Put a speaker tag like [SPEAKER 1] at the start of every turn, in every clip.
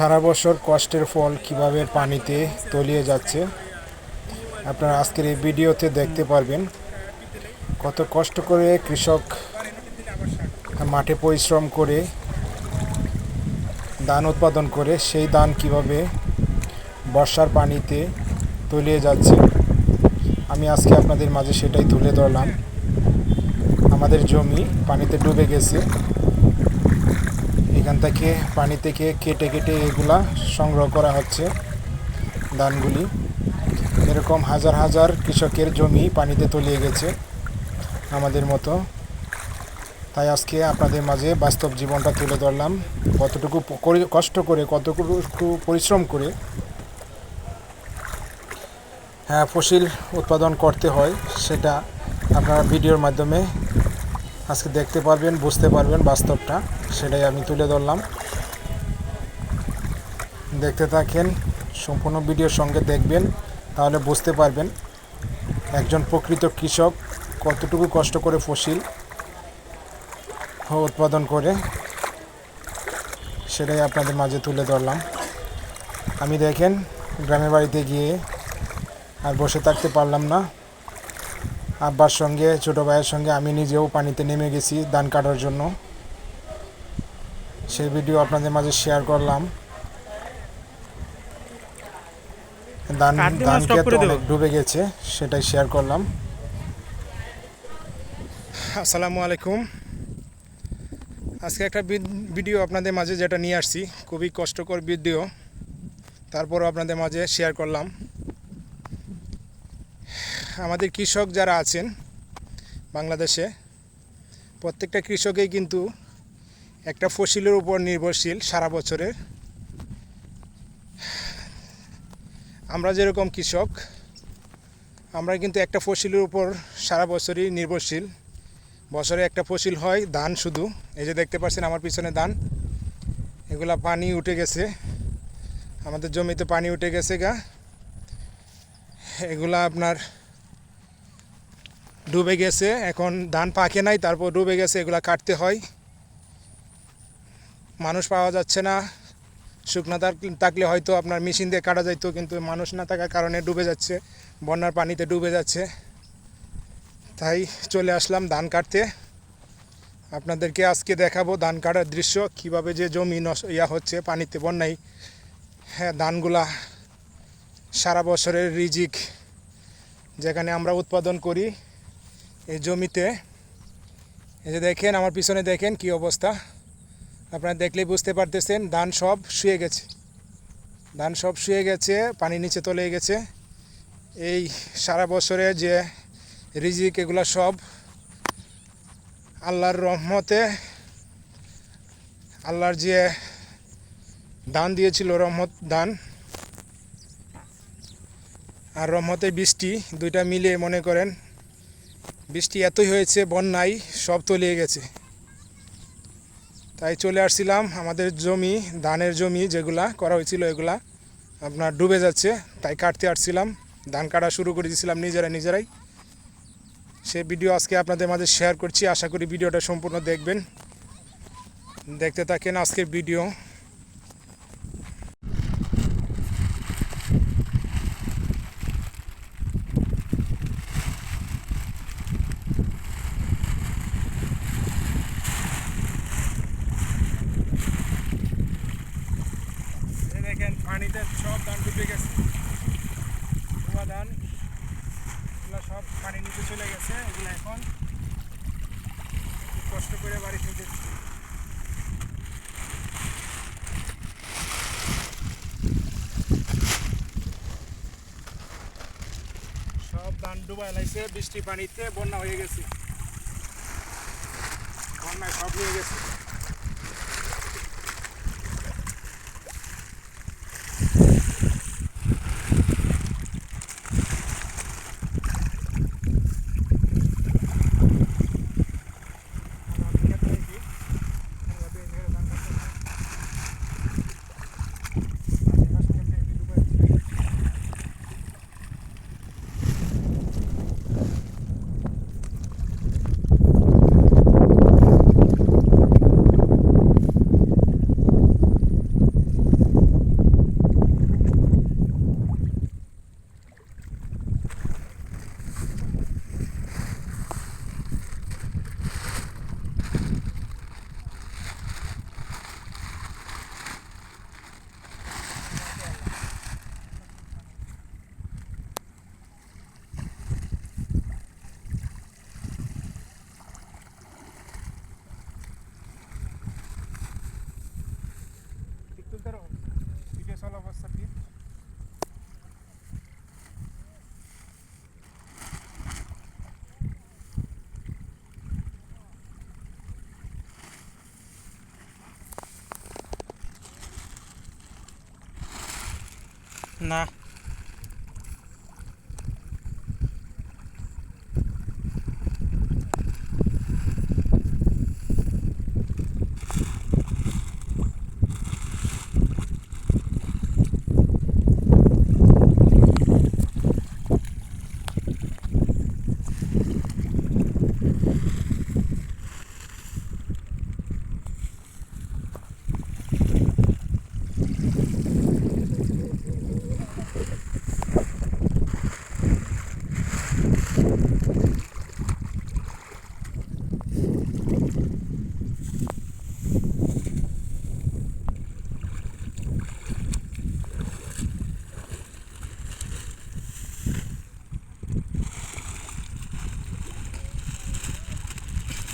[SPEAKER 1] সারা বছর কষ্টের ফল কিভাবে পানিতে তলিয়ে যাচ্ছে আপনারা আজকের এই ভিডিওতে দেখতে পারবেন। কত কষ্ট করে কৃষক মাঠে পরিশ্রম করে ধান উৎপাদন করে সেই ধান কিভাবে বর্ষার পানিতে তলিয়ে যাচ্ছে আমি আজকে আপনাদের মাঝে সেটাই তুলে ধরলাম। আমাদের জমি পানিতে ডুবে গেছে, এখান থেকে পানি থেকে কেটে কেটে এগুলা সংগ্রহ করা হচ্ছে ধানগুলি। এরকম হাজার হাজার কৃষকের জমি পানিতে তলিয়ে গেছে আমাদের মতো। তাই আজকে আপনাদের মাঝে বাস্তব জীবনটা তুলে ধরলাম, কতটুকু কষ্ট করে কতটুকু পরিশ্রম করে ফসল উৎপাদন করতে হয় সেটা আপনারা ভিডিওর মাধ্যমে আজকে দেখতে পারবেন, বুঝতে পারবেন বাস্তবটা, সেটাই আমি তুলে ধরলাম। দেখতে থাকেন, সম্পূর্ণ ভিডিওর সঙ্গে দেখবেন, তাহলে বুঝতে পারবেন একজন প্রকৃত কৃষক কতটুকু কষ্ট করে ফসল উৎপাদন করে, সেটাই আপনাদের মাঝে তুলে ধরলাম। আমি দেখেন গ্রামের বাড়িতে গিয়ে আর বসে থাকতে পারলাম না, আব্বার সঙ্গে ছোটো ভাইয়ের সঙ্গে আমি নিজেও পানিতে নেমে গেছি ধান কাটার জন্য। সেই ভিডিও আপনাদের মাঝে শেয়ার করলাম। ধান ক্ষেত অনেক ডুবে গেছে, সেটাই শেয়ার করলাম। আসসালামু আলাইকুম। আজকে একটা ভিডিও আপনাদের মাঝে যেটা নিয়ে আসছি, খুবই কষ্টকর ভিডিও, তারপরও আপনাদের মাঝে শেয়ার করলাম। আমাদের কৃষক যারা আছেন বাংলাদেশে, প্রত্যেকটা কৃষকেই কিন্তু একটা ফসলের উপর নির্ভরশীল সারা বছরের। আমরা যেরকম কৃষক, আমরা কিন্তু একটা ফসলের উপর সারা বছরই নির্ভরশীল। বছরে একটা ফসল হয় ধান শুধু। এই যে দেখতে পাচ্ছেন আমার পিছনে ধান, এগুলা পানি উঠে গেছে, আমাদের জমিতে পানি উঠে গেছে গা, এগুলা আপনার ডুবে গেছে। এখন ধান পাকে নাই, তারপর ডুবে গেছে, এগুলা কাটতে হয়। মানুষ পাওয়া যাচ্ছে না, শুকনো থাকলে হয়তো আপনার মেশিন দিয়ে কাটা যাইতো, কিন্তু মানুষ না থাকার কারণে ডুবে যাচ্ছে, বন্যার পানিতে ডুবে যাচ্ছে। তাই চলে আসলাম ধান কাটতে। আপনাদেরকে আজকে দেখাবো ধান কাটার দৃশ্য, কিভাবে যে জমি হচ্ছে পানিতে, বন্যায়। ধানগুলা সারা বছরের রিজিক, যেখানে আমরা উৎপাদন করি এই জমিতে। এই যে দেখেন আমার পিছনে, দেখেন কি অবস্থা, আপনারা দেখলেই বুঝতে পারতেছেন। ধান সব শুয়ে গেছে, ধান সব শুয়ে গেছে, পানি নিচে তলে গেছে। এই সারা বছরে যে রিজিক, এগুলা সব আল্লাহর রহমতে, আল্লাহর যে দান দিয়েছিল, রহমত দান আর রহমতের বৃষ্টি, দুইটা মিলিয়ে মনে করেন বৃষ্টি এতই হয়েছে, বন্যায় সব তলিয়ে গেছে। তাই চলে আসছিলাম, আমাদের জমি, ধানের জমি যেগুলা করা হয়েছিল, এগুলা আপনার ডুবে যাচ্ছে, তাই কাটতে আসছিলাম। ধান কাটা শুরু করে দিয়েছিলাম নিজেরাই। সেই ভিডিও আজকে আপনাদের মাঝে শেয়ার করছি, আশা করি ভিডিওটা সম্পূর্ণ দেখবেন। দেখতে থাকেন আজকের ভিডিও। দেখেন পানিতে সব ধান ডুবে গেছে, ধোয়া ধান, এগুলো সব পানি নিচে চলে গেছে। এগুলো এখন কষ্ট করে বাড়িতে দিচ্ছি। সব ধান ডুবাই লাগছে, বৃষ্টি পানিতে বন্যা হয়ে গেছে, বন্যায় সব নিয়ে গেছে। অবস্থা কি?
[SPEAKER 2] না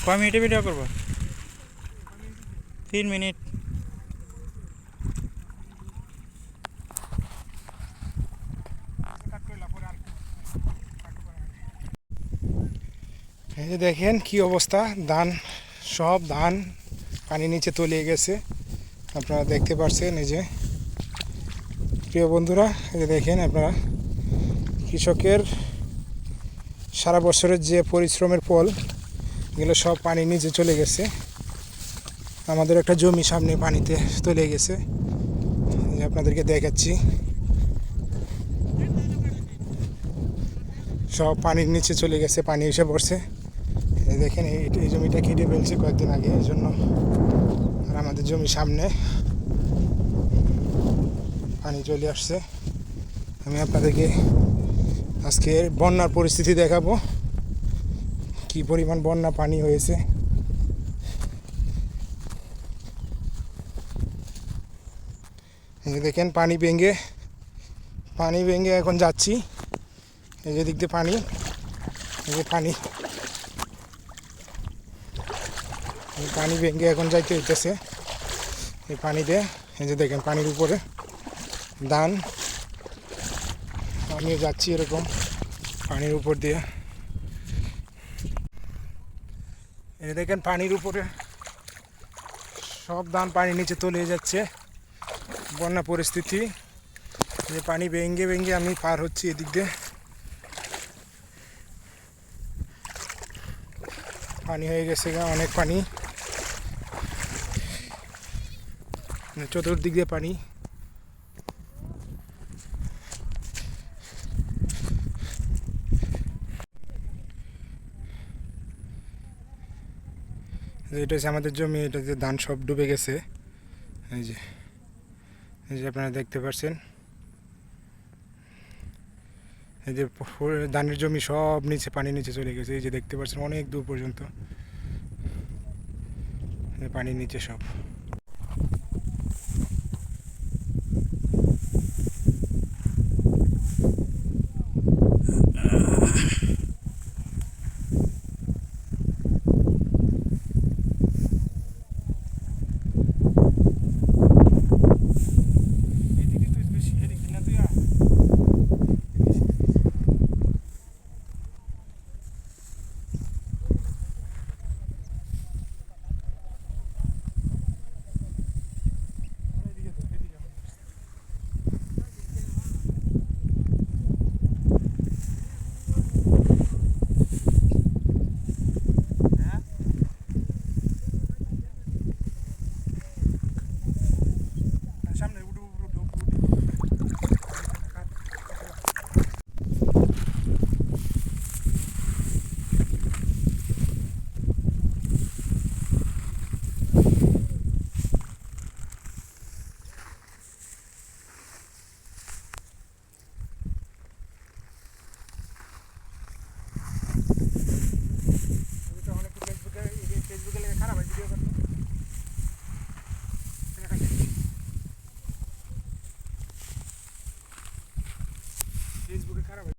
[SPEAKER 2] কয় মিনিটে ভিডিও করবো? 3 মিনিট।
[SPEAKER 1] এই যে দেখেন কি অবস্থা, সব ধান পানির নিচে তলিয়ে গেছে, আপনারা দেখতে পাচ্ছেন। এই যে প্রিয় বন্ধুরা, এই যে দেখেন আপনারা, কৃষকের সারা বছরের যে পরিশ্রমের ফল এগুলো সব পানির নিচে চলে গেছে। আমাদের একটা জমি সামনে পানিতে তলিয়ে গেছে, এই যে আপনাদেরকে দেখাচ্ছি। সব পানির নিচে চলে গেছে, পানি এসে পড়ছে। এই দেখেন এই জমিটা কেটে ফেলছে কয়েকদিন আগে, এই জন্য। আর আমাদের জমি সামনে পানি চলে আসছে। আমি আপনাদেরকে আজকে বন্যার পরিস্থিতি দেখাবো, কি পরিমাণ বন্যা পানি হয়েছে। এই যে দেখেন পানি ভেঙে এখন যাচ্ছি। এই যে দিক দিয়ে পানি, এই যে পানি ভেঙে এখন যাইতে হইতেছে এই পানিতে। এই যে দেখেন পানির উপরে ধান, আমিও যাচ্ছি এরকম পানির উপর দিয়ে। এই দেখেন পানির উপরে সব ধান পানির নিচে তলিয়ে যাচ্ছে, বন্যা পরিস্থিতি। যে পানি ভেঙে আমি পার হচ্ছি এদিক দিয়ে। পানি হয়ে গেছে, অনেক পানি, চতুর্দিক দিয়ে পানি। এটা হচ্ছে আমাদের জমি, এটাতে ধান সব ডুবে গেছে। এই যে আপনারা দেখতে পাচ্ছেন, এই যে ধানের জমি সব নিচে পানির নিচে চলে গেছে। এই যে দেখতে পাচ্ছেন অনেক দূর পর্যন্ত পানির নিচে সব।